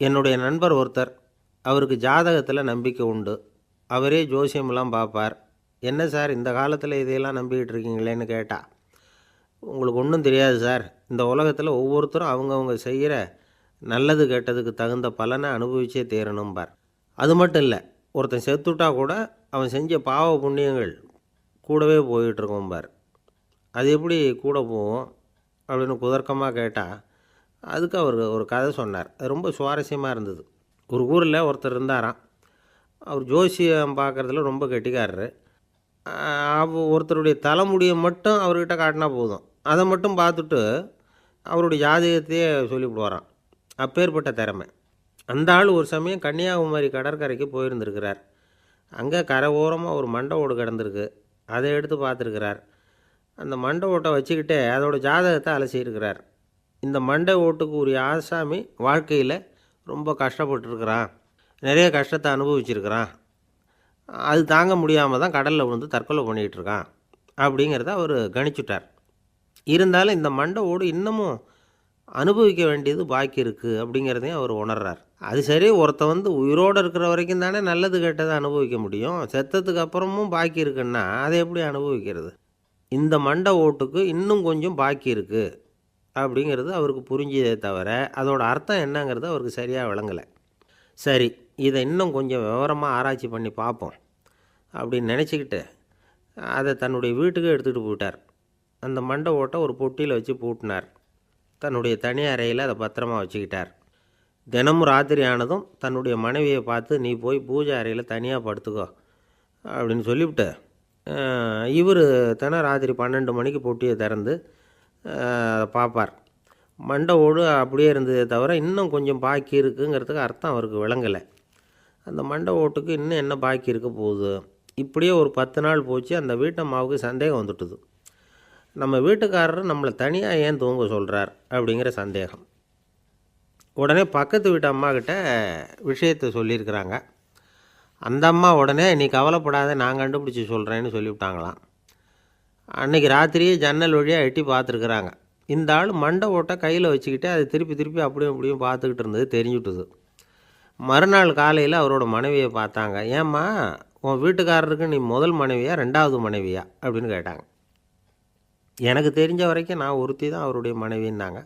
என்னுடைய நண்பர் ஒருத்தர், அவருக்கு ஜாதகத்தில் நம்பிக்கை உண்டு. அவரே ஜோசியமெல்லாம் பார்ப்பார். என்ன சார் இந்த காலத்தில் இதையெல்லாம் நம்பிக்கிட்டு இருக்கீங்களேன்னு கேட்டா, உங்களுக்கு ஒன்றும் தெரியாது சார். இந்த உலகத்தில் ஒவ்வொருத்தரும் அவங்கவுங்க செய்கிற நல்லது கெட்டதுக்கு தகுந்த பலனை அனுபவிச்சே தேரணும்பார். அது மட்டும் இல்லை, ஒருத்தன் செத்துட்டா கூட அவன் செஞ்ச பாவ புண்ணியங்கள் கூடவே போயிட்டுருக்கோம்பார். அது எப்படி கூட போகும் அப்படின்னு குதர்க்கமாக கேட்டால், அதுக்கு அவர் ஒரு கதை சொன்னார். அது ரொம்ப சுவாரஸ்யமாக இருந்தது. ஒரு ஊரில் ஒருத்தர் இருந்தாராம். அவர் ஜோசியம் பார்க்குறதுல ரொம்ப கெட்டிக்காரரு. ஒருத்தருடைய தலைமுடியை மட்டும் அவர்கிட்ட காட்டினா போதும், அதை மட்டும் பார்த்துட்டு அவருடைய ஜாதகத்தையே சொல்லிவிடுவாராம். அப்பேற்பட்ட திறமை. அந்த ஆள் ஒரு சமயம் கன்னியாகுமரி கடற்கரைக்கு போயிருந்துருக்கிறார். அங்கே கரை ஓரமாக ஒரு மண்டை ஓடு கிடந்திருக்கு. அதை எடுத்து பார்த்துருக்கிறார். அந்த மண்டை ஓட்டை வச்சுக்கிட்டே அதோட ஜாதகத்தை அலசியிருக்கிறார். இந்த மண்டை ஓட்டுக்கு உரிய ஆசாமி வாழ்க்கையில் ரொம்ப கஷ்டப்பட்டுருக்கிறான், நிறைய கஷ்டத்தை அனுபவிச்சிருக்கிறான், அது தாங்க முடியாமல் தான் கடலில் விழுந்து தற்கொலை பண்ணிகிட்டு இருக்கான் அப்படிங்கிறத அவர் கணிச்சுட்டார். இருந்தாலும் இந்த மண்டை ஓடு இன்னமும் அனுபவிக்க வேண்டியது பாக்கி இருக்குது அப்படிங்கிறதையும் அவர் உணர்றார். அது சரி, ஒருத்த உயிரோடு இருக்கிற வரைக்கும் தானே நல்லது கெட்டதை அனுபவிக்க முடியும். செத்ததுக்கு அப்புறமும் பாக்கி இருக்குன்னா அதை எப்படி அனுபவிக்கிறது? இந்த மண்டை ஓட்டுக்கு இன்னும் கொஞ்சம் பாக்கி இருக்குது அப்படிங்கிறது அவருக்கு புரிஞ்சதே தவிர அதோட அர்த்தம் என்னங்கிறது அவருக்கு சரியாக விளங்கலை. சரி, இதை இன்னும் கொஞ்சம் விவரமாக ஆராய்ச்சி பண்ணி பார்ப்போம் அப்படின்னு நினச்சிக்கிட்டு அதை தன்னுடைய வீட்டுக்கு எடுத்துகிட்டு போயிட்டார். அந்த மண்டை ஓட்டை ஒரு பொட்டியில் வச்சு பூட்டினார். தன்னுடைய தனி அறையில் அதை பத்திரமா வச்சுக்கிட்டார். தினமும் ராத்திரி ஆனதும் தன்னுடைய மனைவியை பார்த்து, நீ போய் பூஜை அறையில் தனியாக படுத்துக்கோ அப்படின்னு சொல்லிவிட்டு, இவர் தினம் ராத்திரி 12 மணிக்கு பொட்டியை திறந்து பார்ப்பார். மண்டை ஓடு அப்படியே இருந்ததே தவிர இன்னும் கொஞ்சம் பாக்கி இருக்குங்கிறதுக்கு அர்த்தம் அவருக்கு விளங்கலை. அந்த மண்டை ஓட்டுக்கு இன்னும் என்ன பாக்கி இருக்க போகுது? இப்படியே ஒரு 10 நாள் போச்சு. அந்த வீட்டம்மாவுக்கு சந்தேகம் வந்துட்டுது. நம்ம வீட்டுக்காரர் நம்மளை தனியாக ஏன் தூங்க சொல்கிறார் அப்படிங்கிற சந்தேகம். உடனே பக்கத்து வீட்டு அம்மாக்கிட்ட விஷயத்தை சொல்லியிருக்கிறாங்க. அந்த அம்மா உடனே, நீ கவலைப்படாத, நான் கண்டுபிடிச்சி சொல்கிறேன்னு சொல்லிவிட்டாங்களாம். அன்றைக்கி ராத்திரியே ஜன்னல் வழியாக எட்டி பார்த்துருக்குறாங்க. இந்த ஆள் மண்டை ஓட்டை கையில் வச்சுக்கிட்டு அதை திருப்பி திருப்பி அப்படியும் அப்படியும் பார்த்துக்கிட்டு இருந்தது தெரிஞ்சுட்டுது. மறுநாள் காலையில் அவரோட மனைவியை பார்த்தாங்க. ஏம்மா, உன் வீட்டுக்காரருக்கு நீ முதல் மனைவியா 2வது மனைவியா அப்படின்னு கேட்டாங்க. எனக்கு தெரிஞ்ச வரைக்கும் நான் ஒருத்தி தான் அவருடைய மனைவின்னாங்க.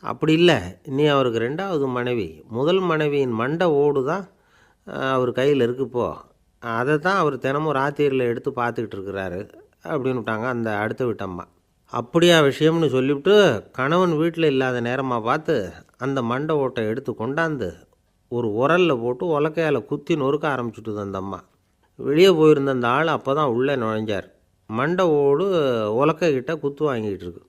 அப்படி இல்லை, நீ அவருக்கு 2வது மனைவி. முதல் மனைவியின் மண்டை ஓடு தான் அவர் கையில் இருக்குப்போ, அதை தான் அவர் தினமும் ராத்திரியில் எடுத்து பார்த்துக்கிட்டு இருக்கிறாரு அப்படின்னு விட்டாங்க அந்த அடுத்த வீட்டம்மா. அப்படியா விஷயம்னு சொல்லிவிட்டு கணவன் வீட்டில் இல்லாத நேரமாக பார்த்து அந்த மண்டை ஓட்டை எடுத்து கொண்டாந்து ஒரு உரலில் போட்டு உலக்கையால் குத்தி நொறுக்க ஆரம்பிச்சுட்டுது அந்த அம்மா. வெளியே போயிருந்த அந்த ஆள் அப்போ தான் உள்ளே நுழைஞ்சார். மண்டை ஓடு உலக்கைக்கிட்ட குத்து வாங்கிட்டு இருக்கு.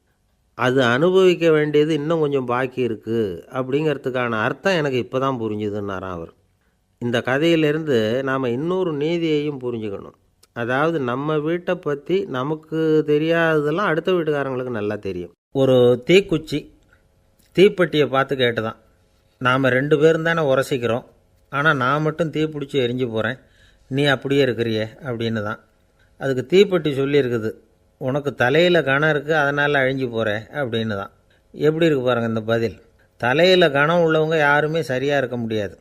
அது அனுபவிக்க வேண்டியது இன்னும் கொஞ்சம் பாக்கி இருக்குது அப்படிங்கிறதுக்கான அர்த்தம் எனக்கு இப்போ தான் புரிஞ்சுதுன்னாராம் அவர். இந்த கதையிலேருந்து நாம் இன்னொரு நீதியையும் புரிஞ்சுக்கணும். அதாவது நம்ம வீட்டை பற்றி நமக்கு தெரியாததெல்லாம் அடுத்த வீட்டுக்காரங்களுக்கு நல்லா தெரியும். ஒரு தீக்குச்சி தீப்பெட்டியை பார்த்து கேட்டுதான், நாம் 2 பேரும் தானே உரசிக்கிறோம், ஆனால் நான் மட்டும் தீப்பிடிச்சி எரிஞ்சு போகிறேன், நீ அப்படியே இருக்கிறியே அப்படின்னு தான். அதுக்கு தீப்பெட்டி சொல்லியிருக்குது, உனக்கு தலையில் கணம் இருக்குது அதனால் அழிஞ்சு போகிற அப்படின்னு தான். எப்படி இருக்கு பாருங்கள் இந்த பதில். தலையில் கணம் உள்ளவங்க யாருமே சரியாக இருக்க முடியாது.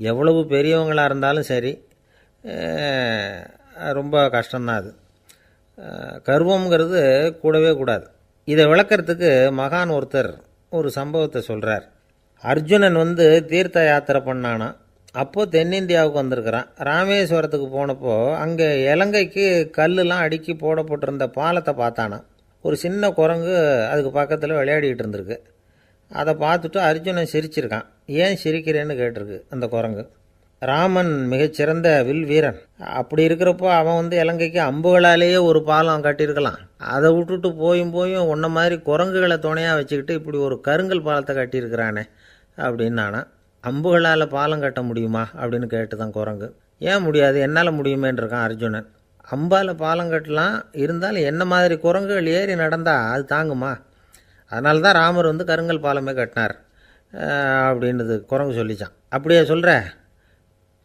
எவ்வளவு பெரியவங்களாக இருந்தாலும் சரி, ரொம்ப கஷ்டம்தான் அது. கர்வங்கிறது கூடவே கூடாது. இதை விளக்கிறதுக்கு மகான் ஒருத்தர் ஒரு சம்பவத்தை சொல்கிறார். அர்ஜுனன் தீர்த்த யாத்திரை பண்ணானா. அப்போது தென்னிந்தியாவுக்கு வந்திருக்கிறான். ராமேஸ்வரத்துக்கு போனப்போ அங்கே இலங்கைக்கு கல்லுலாம் அடுக்கி போடப்பட்டிருந்த பாலத்தை பார்த்தானா. ஒரு சின்ன குரங்கு அதுக்கு பக்கத்தில் விளையாடிக்கிட்டு இருந்திருக்கு. அதை பார்த்துட்டு அர்ஜுனன் சிரிச்சிருக்கான். ஏன் சிரிக்கிறேன்னு கேட்டிருக்கு அந்த குரங்கு. ராமன் மிகச்சிறந்த வில் வீரன். அப்படி இருக்கிறப்போ அவன் இலங்கைக்கு அம்புகளாலேயே ஒரு பாலம் கட்டியிருக்கலாம். அதை விட்டுட்டு போயும் உன்ன மாதிரி குரங்குகளை துணையாக வச்சுக்கிட்டு இப்படி ஒரு கருங்கல் பாலத்தை கட்டியிருக்கிறானே அப்படின்னு நானா. அம்புகளால் பாலம் கட்ட முடியுமா அப்படின்னு கேட்டு தான் குரங்கு. ஏன் முடியாது, என்னால் முடியுமேன்னு இருக்கான் அர்ஜுனன். அம்பால் பாலம் கட்டலாம், இருந்தாலும் என்ன மாதிரி குரங்குகள் ஏறி நடந்தால் அது தாங்குமா? அதனால தான் ராமர் கருங்கல் பாலமே கட்டினார் அப்படின்றது குரங்கு சொல்லிச்சான். அப்படியே சொல்கிற,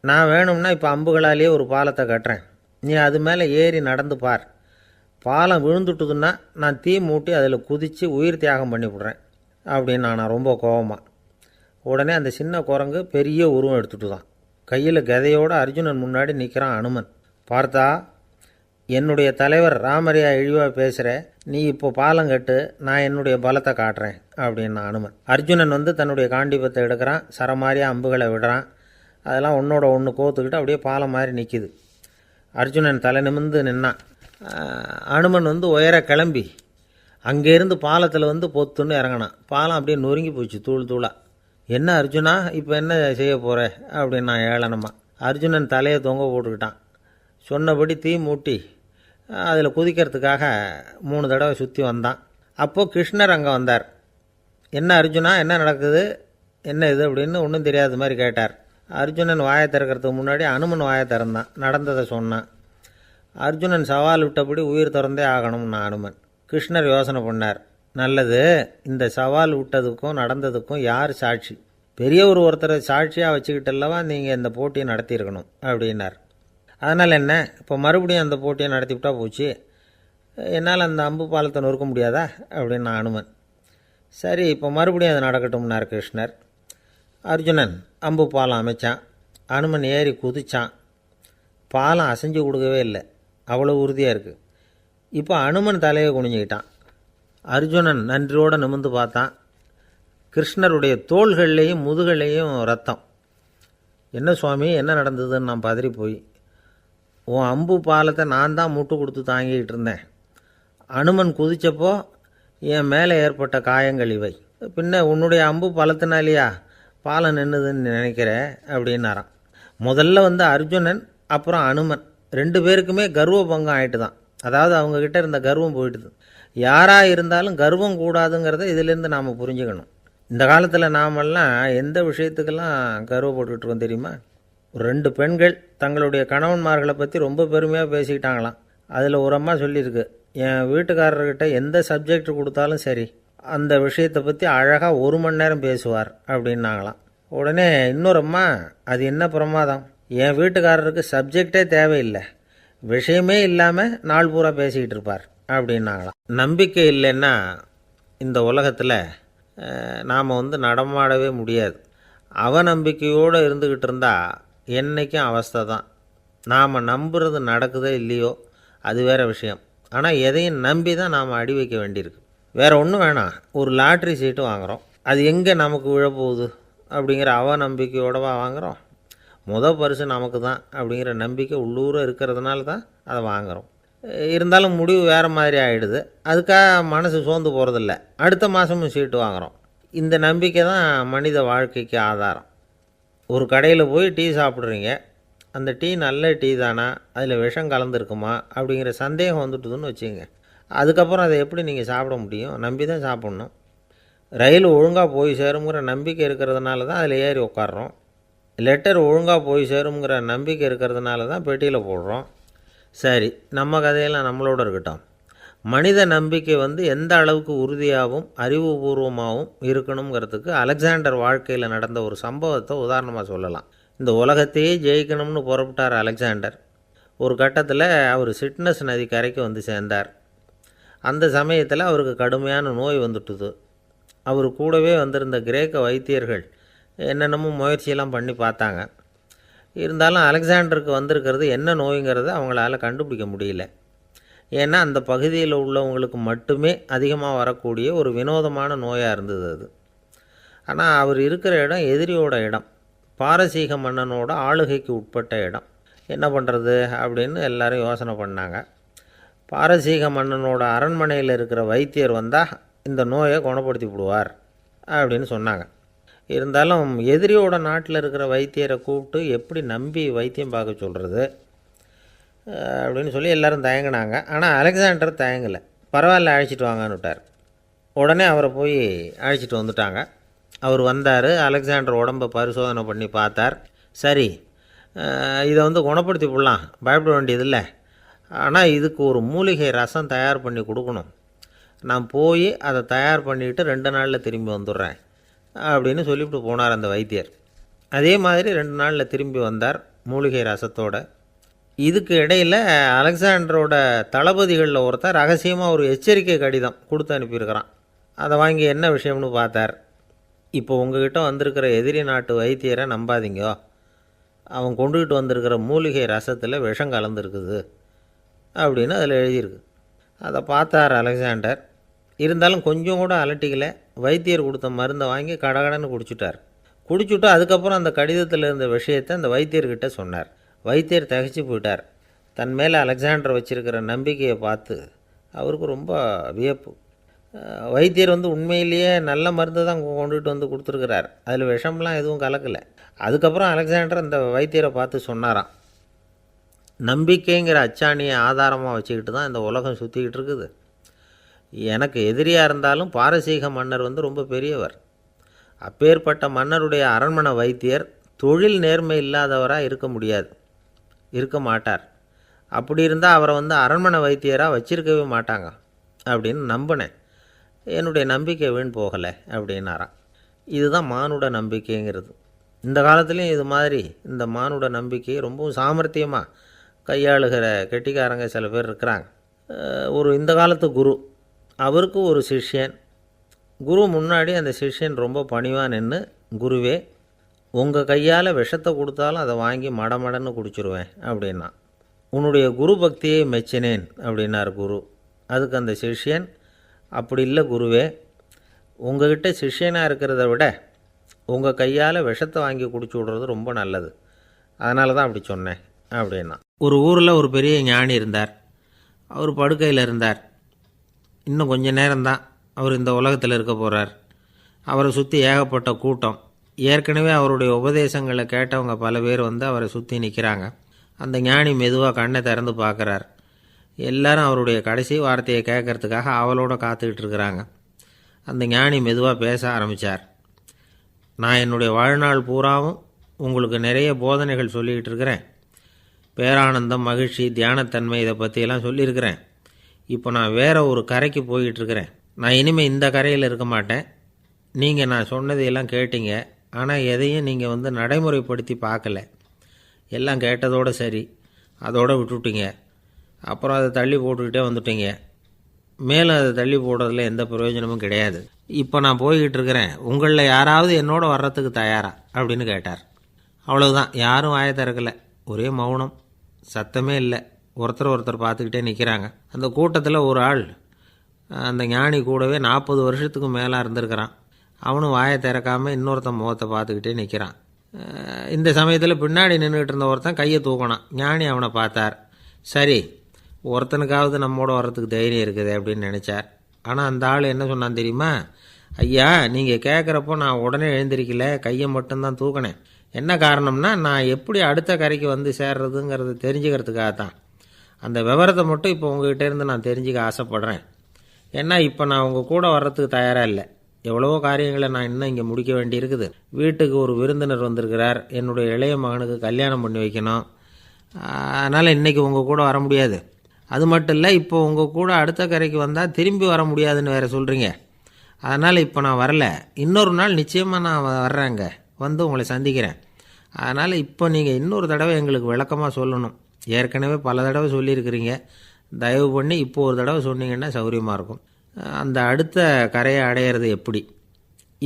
நான் வேணும்னா இப்போ அம்புகளாலேயே ஒரு பாலத்தை கட்டுறேன், நீ அது மேலே ஏறி நடந்து பார். பாலம் விழுந்துட்டுதுன்னா நான் தீ மூட்டி அதில் குதித்து உயிர் தியாகம் பண்ணிவிடுறேன் அப்படின்னு நான் ரொம்ப கோபமாக. உடனே அந்த சின்ன குரங்கு பெரிய உருவம் எடுத்துட்டு தான் கையில் கதையோடு அர்ஜுனன் முன்னாடி நிற்கிறான் அனுமன். பார்த்தா, என்னுடைய தலைவர் ராமரையா இழிவாக பேசுகிற, நீ இப்போ பாலம் கட்டு, நான் என்னுடைய பலத்தை காட்டுறேன் அப்படின்னா அனுமன். அர்ஜுனன் தன்னுடைய காண்டிபத்தை எடுக்கிறான், சரமாரியாக அம்புகளை விடுறான். அதெல்லாம் ஒன்றோட ஒன்று கோத்துக்கிட்டு அப்படியே பாலம் மாதிரி நிற்கிது. அர்ஜுனன் தலை நிமிர்ந்து நின்னான். அனுமன் உயர கிளம்பி அங்கேருந்து பாலத்தில் பொத்துன்னு இறங்கினான். பாலம் அப்படியே நொறுங்கி போச்சு தூள் தூளாக. என்ன அர்ஜுனா, இப்போ என்ன செய்ய போகிற அப்படின்னா ஏளனமாக. அர்ஜுனன் தலையை தொங்க போட்டுக்கிட்டான். சொன்னபடி தீ மூட்டி அதில் குதிக்கிறதுக்காக 3 தடவை சுற்றி வந்தான். அப்போது கிருஷ்ணர் அங்கே வந்தார். என்ன அர்ஜுனா, என்ன நடக்குது, என்ன இது அப்படின்னு ஒன்றும் தெரியாத மாதிரி கேட்டார். அர்ஜுனன் வாயை திறக்கிறதுக்கு முன்னாடி அனுமன் வாயை திறந்தான், நடந்ததை சொன்னான். அர்ஜுனன் சவால் விட்டபடி உயிர் திறந்தே ஆகணும்னா அனுமன். கிருஷ்ணர் யோசனை பண்ணார். நல்லது, இந்த சவால் விட்டதுக்கும் நடந்ததுக்கும் யார் சாட்சி? பெரிய ஒருத்தரை சாட்சியாக வச்சுக்கிட்டல்லவா நீங்கள் இந்த போட்டியை நடத்தியிருக்கணும் அப்படின்னார். அதனால் என்ன, இப்போ மறுபடியும் அந்த போட்டியை நடத்திவிட்டா போச்சு, என்னால் அந்த அம்பு பாலத்தை நொறுக்க முடியாதா அப்படின்னா அனுமன். சரி, இப்போ மறுபடியும் அது நடக்கட்டும்னார் கிருஷ்ணர். அர்ஜுனன் அம்பு பாலம் அமைச்சான். அனுமன் ஏறி குதிச்சான். பாலம் அசைஞ்சு கொடுக்கவே இல்லை, அவ்வளோ உறுதியாக இருக்குது. இப்போ அனுமன் தலையை குனிஞ்சிக்கிட்டான். அர்ஜுனன் நன்றியோடு நிமிர்ந்து பார்த்தான். கிருஷ்ணருடைய தோள்கள்லேயும் முதுகள்லேயும் ரத்தம். என்ன சுவாமி, என்ன நடந்ததுன்னு நான் பதறி போய், உன் அம்பு பாலத்தை நான் தான் முட்டு கொடுத்து தாங்கிக்கிட்டு இருந்தேன். அனுமன் குதித்தப்போ என் மேலே ஏற்பட்ட காயங்கள் இவை. பின்ன உன்னுடைய அம்பு பலத்தினாலேயா பாலம் நின்றுதுன்னு நினைக்கிற அப்படின்னாரான். முதல்ல அர்ஜுனன், அப்புறம் அனுமன் 2 பேருக்குமே கர்வ பங்கம் ஆகிட்டு தான். அதாவது அவங்கக்கிட்ட இருந்த கர்வம் போயிட்டுது. யாராக இருந்தாலும் கர்வம் கூடாதுங்கிறத இதிலேருந்து நாம் புரிஞ்சுக்கணும். இந்த காலத்தில் நாமெல்லாம் எந்த விஷயத்துக்கெல்லாம் கர்வப்பட்டுருக்கோம் தெரியுமா? 2 பெண்கள் தங்களுடைய கணவன்மார்களை பற்றி ரொம்ப பெருமையாக பேசிக்கிட்டாங்களாம். அதில் ஒரு அம்மா சொல்லியிருக்கு, என் வீட்டுக்காரர்கிட்ட எந்த சப்ஜெக்ட் கொடுத்தாலும் சரி, அந்த விஷயத்தை பற்றி அழகாக 1 மணி நேரம் பேசுவார் அப்படின்னாங்களாம். உடனே இன்னொரு அம்மா, அது என்ன பிரமாதம், என் வீட்டுக்காரருக்கு சப்ஜெக்டே தேவையில்லை, விஷயமே இல்லாமல் நாள் பூரா பேசிக்கிட்டு இருப்பார் அப்படின்னாங்களாம். நம்பிக்கை இல்லைன்னா இந்த உலகத்தில் நாம் நடமாடவே முடியாது. அவநம்பிக்கையோடு இருந்துக்கிட்டு இருந்தால் என்றைக்கும் அவஸ்தை தான். நாம் நம்புறது நடக்குதோ இல்லையோ அது வேறு விஷயம். ஆனால் எதையும் நம்பி தான் நாம் அடி வைக்க வேண்டியிருக்கு. வேறு ஒன்றும் வேணாம், ஒரு லாட்ரி சீட்டு வாங்குகிறோம், அது எங்கே நமக்கு விழப்போகுது அப்படிங்கிற அவநம்பிக்கையோடவா வாங்குகிறோம்? பரிசு நமக்கு தான் அப்படிங்கிற நம்பிக்கை உள்ளூர இருக்கிறதுனால தான் அதை வாங்குகிறோம். இருந்தாலும் முடிவு வேறு மாதிரி ஆகிடுது. அதுக்காக மனசு சோர்ந்து போகிறதில்ல, அடுத்த மாதமும் சீட்டு வாங்குகிறோம். இந்த நம்பிக்கை தான் மனித வாழ்க்கைக்கு ஆதாரம். ஒரு கடையில் போய் டீ சாப்பிட்றீங்க, அந்த டீ நல்ல டீ தானா, அதில் விஷம் கலந்துருக்குமா அப்படிங்கிற சந்தேகம் வந்துட்டுதுன்னு வச்சுங்க. அதுக்கப்புறம் அதை எப்படி நீங்கள் சாப்பிட முடியும்? நம்பி தான் சாப்பிட்ணும். ரயில் ஒழுங்காக போய் சேருங்கிற நம்பிக்கை இருக்கிறதுனால தான் அதில் ஏறி உட்காடுறோம். லெட்டர் ஒழுங்காக போய் சேருங்கிற நம்பிக்கை இருக்கிறதுனால தான் பெட்டியில் போடுறோம். சரி, நம்ம கதையெல்லாம் நம்மளோட இருக்கட்டும். மனித நம்பிக்கை எந்த அளவுக்கு உறுதியாகவும் அறிவுபூர்வமாகவும் இருக்கணுங்கிறதுக்கு அலெக்சாண்டர் வாழ்க்கையில் நடந்த ஒரு சம்பவத்தை உதாரணமாக சொல்லலாம். இந்த உலகத்தையே ஜெயிக்கணும்னு புறப்பட்டார் அலெக்சாண்டர். ஒரு கட்டத்தில் அவர் சிட்னஸ் நதி கரைக்கு சேர்ந்தார். அந்த சமயத்தில் அவருக்கு கடுமையான நோய் வந்துட்டுது. அவர் கூடவே வந்திருந்த கிரேக்க வைத்தியர்கள் என்னென்னமோ முயற்சியெல்லாம் பண்ணி பார்த்தாங்க. இருந்தாலும் அலெக்சாண்டருக்கு வந்திருக்கிறது என்ன நோய்ங்கிறத அவங்களால கண்டுபிடிக்க முடியல. ஏன்னா அந்த பகுதியில் உள்ளவங்களுக்கு மட்டுமே அதிகமாக வரக்கூடிய ஒரு வினோதமான நோயாக இருந்தது அது. ஆனால் அவர் இருக்கிற இடம் எதிரியோட இடம், பாரசீக மன்னனோட ஆளுகைக்கு உட்பட்ட இடம். என்ன பண்ணுறது அப்படின்னு எல்லாரும் யோசனை பண்ணாங்க. பாரசீக மன்னனோட அரண்மனையில் இருக்கிற வைத்தியர் வந்தால் இந்த நோயை குணப்படுத்தி விடுவார் அப்படின்னு சொன்னாங்க. இருந்தாலும் எதிரியோட நாட்டில் இருக்கிற வைத்தியரை கூப்பிட்டு எப்படி நம்பி வைத்தியம் பார்க்க சொல்கிறது அப்படின்னு சொல்லி எல்லோரும் தயங்கினாங்க. ஆனால் அலெக்சாண்டர் தயங்கலை. பரவாயில்ல, அழைச்சிட்டு வாங்கன்னு விட்டார். உடனே அவரை போய் அழைச்சிட்டு வந்துட்டாங்க. அவர் வந்தார். அலெக்சாண்டர் உடம்பை பரிசோதனை பண்ணி பார்த்தார். சரி, இதை குணப்படுத்தி விடலாம், பயப்பட வேண்டியதில்லை. ஆனால் இதுக்கு ஒரு மூலிகை ரசம் தயார் பண்ணி கொடுக்கணும். நான் போய் அதை தயார் பண்ணிவிட்டு 2 நாளில் திரும்பி வந்துடுறேன் அப்படின்னு சொல்லிவிட்டு போனார் அந்த வைத்தியர். அதே மாதிரி 2 நாளில் திரும்பி வந்தார் மூலிகை ரசத்தோட. இதுக்கு இடையில் அலெக்சாண்டரோட தளபதிகளில் ஒருத்தர் ரகசியமாக ஒரு எச்சரிக்கை கடிதம் கொடுத்து அனுப்பியிருக்கிறான். அதை வாங்கி என்ன விஷயம்னு பார்த்தார். இப்போ உங்ககிட்ட வந்திருக்கிற எதிரி நாட்டு வைத்தியரை நம்பாதீங்கோ. அவன் கொண்டுகிட்டு வந்திருக்கிற மூலிகை ரசத்தில் விஷம் கலந்துருக்குது அப்படின்னு அதில் எழுதியிருக்கு. அதை பார்த்தார் அலெக்சாண்டர். இருந்தாலும் கொஞ்சம் கூட அலட்டிக்கலை. வைத்தியர் கொடுத்த மருந்தை வாங்கி கடகடன்னு குடிச்சுட்டார். குடிச்சுட்டு அதுக்கப்புறம் அந்த கடிதத்தில் இருந்த விஷயத்தை அந்த வைத்தியர்கிட்ட சொன்னார். வைத்தியர் திகைச்சு போயிட்டார். தன் மேலே அலெக்சாண்டர் வச்சுருக்கிற நம்பிக்கையை பார்த்து அவருக்கு ரொம்ப வியப்பு. வைத்தியர் உண்மையிலேயே நல்ல மருந்து தான் கொண்டுகிட்டு வந்து கொடுத்துருக்கிறார். அதில் விஷம்லாம் எதுவும் கலக்கலை. அதுக்கப்புறம் அலெக்சாண்டர் அந்த வைத்தியரை பார்த்து சொன்னாராம், நம்பிக்கைங்கிற அச்சாணியை ஆதாரமாக வச்சுக்கிட்டு தான் இந்த உலகம் சுற்றிக்கிட்டு இருக்குது. எனக்கு எதிரியாக இருந்தாலும் பாரசீக மன்னர் ரொம்ப பெரியவர். அப்பேற்பட்ட மன்னருடைய அரண்மனை வைத்தியர் தொழில் நேர்மை இல்லாதவராக இருக்க மாட்டார். அப்படி இருந்தால் அவரை அரண்மனை வைத்தியராக வச்சிருக்கவே மாட்டாங்க அப்படின்னு நம்பினேன். என்னுடைய நம்பிக்கை வீண் போகலை அப்படின்னாராம். இதுதான் மானுட நம்பிக்கைங்கிறது. இந்த காலத்துலேயும் இது மாதிரி இந்த மானுட நம்பிக்கையை ரொம்பவும் சாமர்த்தியமாக கையாளுகிற கெட்டிக்காரங்க சில பேர் இருக்கிறாங்க. இந்த காலத்து குரு, அவருக்கு ஒரு சிஷ்யன். குரு முன்னாடி அந்த சிஷ்யன் ரொம்ப பணிவாக நின்று, குருவே, உங்கள் கையால் விஷத்தை கொடுத்தாலும் அதை வாங்கி மடமடன்னு குடிச்சிருவேன் அப்படின்னா. உன்னுடைய குரு பக்தியை மெச்சினேன் அப்படின்னார் குரு. அதுக்கு அந்த சிஷ்யன், அப்படி இல்லை குருவே, உங்ககிட்ட சிஷ்யனாக இருக்கிறத விட உங்கள் கையால் விஷத்தை வாங்கி குடிச்சு விட்றது ரொம்ப நல்லது, அதனால தான் அப்படி சொன்னேன் அப்படின்னா. ஒரு ஊரில் ஒரு பெரிய ஞானி இருந்தார். அவர் படுக்கையில் இருந்தார். இன்னும் கொஞ்ச நேரம்தான் அவர் இந்த உலகத்தில் இருக்க போகிறார். அவரை சுற்றி ஏகப்பட்ட கூட்டம். ஏற்கனவே அவருடைய உபதேசங்களை கேட்டவங்க பல பேர் அவரை சுற்றி நிற்கிறாங்க. அந்த ஞானி மெதுவாக கண்ணை திறந்து பார்க்குறார். எல்லாரும் அவருடைய கடைசி வார்த்தையை கேட்கறதுக்காக அவளோட காத்துக்கிட்டு இருக்கிறாங்க. அந்த ஞானி மெதுவாக பேச ஆரம்பித்தார். நான் என்னுடைய வாழ்நாள் பூராவும் உங்களுக்கு நிறைய போதனைகள் சொல்லிக்கிட்டு இருக்கிறேன். பேரானந்தம், மகிழ்ச்சி, தியானத்தன்மை, இதை பற்றியெல்லாம் சொல்லியிருக்கிறேன். இப்போ நான் வேறு ஒரு கரைக்கு போய்கிட்டுருக்கிறேன். நான் இனிமேல் இந்த கரையில் இருக்க மாட்டேன். நீங்கள் நான் சொன்னதையெல்லாம் கேட்டீங்க, ஆனால் எதையும் நீங்கள் நடைமுறைப்படுத்தி பார்க்கல. எல்லாம் கேட்டதோடு சரி, அதோடு விட்டுவிட்டீங்க. அப்புறம் அதை தள்ளி போட்டுக்கிட்டே வந்துட்டீங்க. மேலும் அதை தள்ளி போடுறதுல எந்த பிரயோஜனமும் கிடையாது. இப்போ நான் போய்கிட்டு இருக்கிறேன். உங்களில் யாராவது என்னோட வர்றதுக்கு தயாரா அப்படின்னு கேட்டார். அவ்வளவுதான். யாரும் வாயை திறக்கலை. ஒரே மௌனம், சத்தமே இல்லை. ஒருத்தர் பார்த்துக்கிட்டே நிற்கிறாங்க. அந்த கூட்டத்தில் ஒரு ஆள் அந்த ஞானி கூடவே 40 வருஷத்துக்கு மேலே இருந்திருக்கிறான். அவனும் வாயை திறக்காமல் இன்னொருத்தன் முகத்தை பார்த்துக்கிட்டே நிற்கிறான். இந்த சமயத்தில் பின்னாடி நின்றுக்கிட்டு இருந்த ஒருத்தன் கையை தூக்கினான். ஞானி அவனை பார்த்தார். சரி, ஒருத்தனுக்காவது நம்மோட வர்றதுக்கு தைரியம் இருக்குது அப்படின்னு நினச்சார். ஆனால் அந்த ஆள் என்ன சொன்னான் தெரியுமா? ஐயா, நீங்கள் கேட்குறப்போ நான் உடனே எழுந்திருக்கல, கையை மட்டும்தான் தூக்கினேன். என்ன காரணம்னா, நான் எப்படி அடுத்த கரைக்கு சேர்றதுங்கிறத தெரிஞ்சுக்கிறதுக்காக தான். அந்த விவரத்தை மட்டும் இப்போ உங்ககிட்ட இருந்து நான் தெரிஞ்சுக்க ஆசைப்பட்றேன். ஏன்னா இப்போ நான் உங்கள் கூட வர்றதுக்கு தயாராக இல்லை. எவ்வளவோ காரியங்களை நான் இன்னும் இங்கே முடிக்க வேண்டியிருக்குது. வீட்டுக்கு ஒரு விருந்தினர் வந்திருக்கிறார். என்னுடைய இளைய மகனுக்கு கல்யாணம் பண்ணி வைக்கணும். அதனால் இன்றைக்கி உங்கள் கூட வர முடியாது. அது மட்டும் இல்லை, இப்போ உங்கள் கூட அடுத்த கரைக்கு வந்தால் திரும்பி வர முடியாதுன்னு வேறு சொல்கிறீங்க. அதனால் இப்போ நான் வரல. இன்னொரு நாள் நிச்சயமாக நான் வர்றேங்க, உங்களை சந்திக்கிறேன். அதனால் இப்போ நீங்கள் இன்னொரு தடவை எங்களுக்கு விளக்கமாக சொல்லணும். ஏற்கனவே பல தடவை சொல்லியிருக்கிறீங்க. தயவு பண்ணி இப்போ ஒரு தடவை சொன்னீங்கன்னா சௌகரியமாக இருக்கும். அந்த அடுத்த கரையை அடையிறது எப்படி?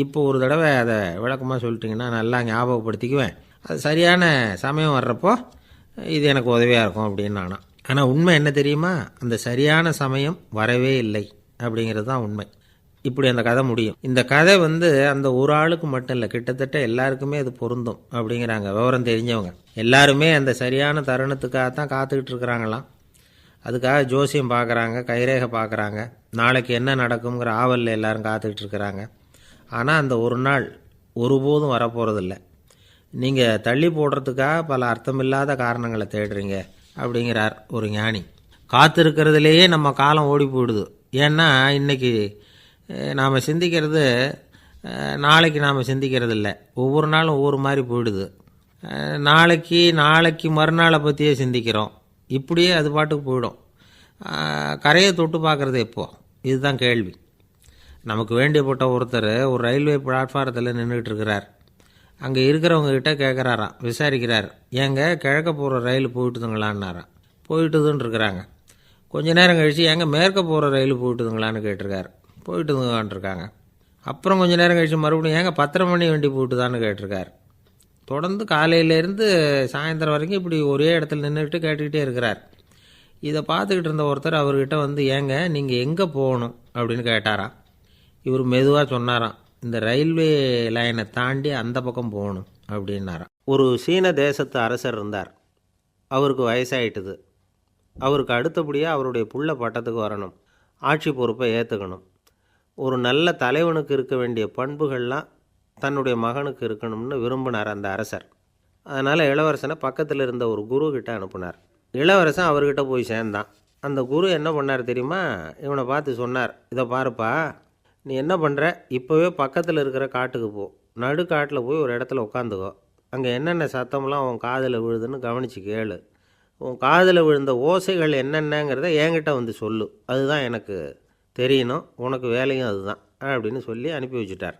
இப்போ ஒரு தடவை அதை விளக்கமாக சொல்லிட்டிங்கன்னா நல்லா ஞாபகப்படுத்திக்குவேன். அது சரியான சமயம் வர்றப்போ இது எனக்கு உதவியாக இருக்கும் அப்படின்னு நானா. ஆனால் உண்மை என்ன தெரியுமா? அந்த சரியான சமயம் வரவே இல்லை அப்படிங்கிறது தான் உண்மை. இப்படி அந்த கதை முடியும். இந்த கதை அந்த ஒரு ஆளுக்கு மட்டும் இல்லை, கிட்டத்தட்ட எல்லாருக்குமே அது பொருந்தும் அப்படிங்கிறாங்க விவரம் தெரிஞ்சவங்க. எல்லாருமே அந்த சரியான தருணத்துக்காகத்தான் காத்துக்கிட்டு இருக்கிறாங்களாம். அதுக்காக ஜோசியம் பார்க்குறாங்க, கைரேகை பார்க்குறாங்க. நாளைக்கு என்ன நடக்குங்கிற ஆவலில் எல்லாரும் காத்துக்கிட்டு இருக்கிறாங்க. ஆனால் அந்த ஒரு நாள் ஒருபோதும் வரப்போகிறதில்ல. நீங்கள் தள்ளி போடுறதுக்காக பல அர்த்தமில்லாத காரணங்களை தேடுறீங்க அப்படிங்கிறார் ஒரு ஞானி. காத்திருக்கிறதுலேயே நம்ம காலம் ஓடி போயிடுது. ஏன்னா இன்றைக்கி நாம் சிந்திக்கிறது நாளைக்கு நாம் சிந்திக்கிறது இல்லை. ஒவ்வொரு நாளும் ஒவ்வொரு மாதிரி போயிடுது. நாளைக்கு மறுநாளை பற்றியே சிந்திக்கிறோம். இப்படியே அது பாட்டுக்கு போயிடும். கரையை தொட்டு பார்க்குறது எப்போ? இதுதான் கேள்வி. நமக்கு வேண்டியப்பட்ட ஒருத்தர் ஒரு ரயில்வே பிளாட்ஃபாரத்தில் நின்றுக்கிட்டு இருக்கிறார். அங்கே இருக்கிறவங்ககிட்ட கேட்குறாராம், விசாரிக்கிறார். ஏங்க கிழக்க போகிற ரயில் போயிட்டுதுங்களான்னாராம். போயிட்டுதுன்னு இருக்கிறாங்க. கொஞ்ச நேரம் கழித்து ஏங்க மேற்க போகிற ரயில் போயிட்டுதுங்களான்னு கேட்டிருக்காரு. போயிட்டுதுங்களான் இருக்காங்க. அப்புறம் கொஞ்சம் நேரம் கழிச்சு மறுபடியும் ஏங்க 10:30 மணி வண்டி போட்டுதான்னு கேட்டிருக்கார். தொடர்ந்து காலையிலேருந்து சாயந்தரம் வரைக்கும் இப்படி ஒரே இடத்துல நின்றுக்கிட்டு கேட்டுக்கிட்டே இருக்கிறார். இதை பார்த்துக்கிட்டு இருந்த ஒருத்தர் அவர்கிட்ட வந்து, ஏங்க நீங்கள் எங்கே போகணும் அப்படின்னு கேட்டாராம். இவர் மெதுவாக சொன்னாராம், இந்த ரயில்வே லைனை தாண்டி அந்த பக்கம் போகணும் அப்படின்னாராம். ஒரு சீன தேசத்து அரசர் இருந்தார். அவருக்கு வயசாயிட்டுது. அவருக்கு அடுத்தபடியாக அவருடைய புள்ள பட்டத்துக்கு வரணும், ஆட்சி பொறுப்பை ஏற்றுக்கணும். ஒரு நல்ல தலைவனுக்கு இருக்க வேண்டிய பண்புகள்லாம் தன்னுடைய மகனுக்கு இருக்கணும்னு விரும்பினார் அந்த அரசர். அதனால் இளவரசனை பக்கத்தில் இருந்த ஒரு குரு கிட்ட அனுப்புனார். இளவரசன் அவர்கிட்ட போய் சேர்ந்தான். அந்த குரு என்ன பண்ணார் தெரியுமா? இவனை பார்த்து சொன்னார், இதை பாருப்பா, நீ என்ன பண்ணுற, இப்போவே பக்கத்தில் இருக்கிற காட்டுக்கு போ, நடு காட்டில் போய் ஒரு இடத்துல உட்காந்துக்கோ. அங்கே என்னென்ன சத்தம்லாம் உன் காதில் விழுதுன்னு கவனித்து கேளு. உன் காதில் விழுந்த ஓசைகள் என்னென்னங்கிறத என்கிட்ட வந்து சொல்லு, அதுதான் எனக்கு தெரியணும், உனக்கு வேலையும் அதுதான் அப்படின்னு சொல்லி அனுப்பி வச்சுட்டார்.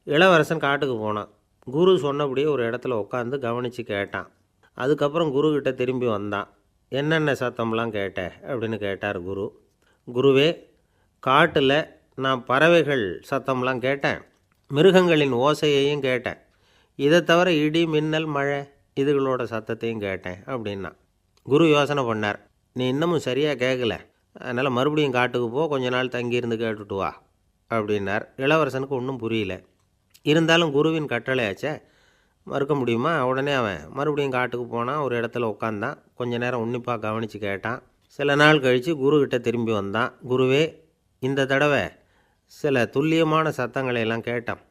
இளவரசன் காட்டுக்கு போனான். குரு சொன்னபடியே ஒரு இடத்துல உட்காந்து கவனித்து கேட்டான். அதுக்கப்புறம் குருக்கிட்ட திரும்பி வந்தான். என்னென்ன சத்தம்லாம் கேட்ட அப்படின்னு கேட்டார் குரு. குருவே, காட்டில் நான் பறவைகள் சத்தம்லாம் கேட்டேன், மிருகங்களின் ஓசையையும் கேட்டேன், இதை தவிர இடி மின்னல் மழை இதுகளோட சத்தத்தையும் கேட்டேன் அப்படின்னா. குரு யோசனை பண்ணார், நீ இன்னமும் சரியாக கேட்கல, அதனால் மறுபடியும் காட்டுக்கு போ, கொஞ்ச நாள் தங்கியிருந்து கேட்டுட்டு வா அப்படின்னார். இளவரசனுக்கு ஒன்றும் புரியல. இருந்தாலும் குருவின் கட்டளையாச்சே, மறுக்க முடியுமா? உடனே அவன் மறுபடியும் காட்டுக்கு போனான். ஒரு இடத்துல உட்காந்தான். கொஞ்ச நேரம் உன்னிப்பாக கவனித்து கேட்டான். சில நாள் கழித்து குருக்கிட்ட திரும்பி வந்தான். குருவே, இந்த தடவை சில துல்லியமான சத்தங்களை எல்லாம் கேட்டான்.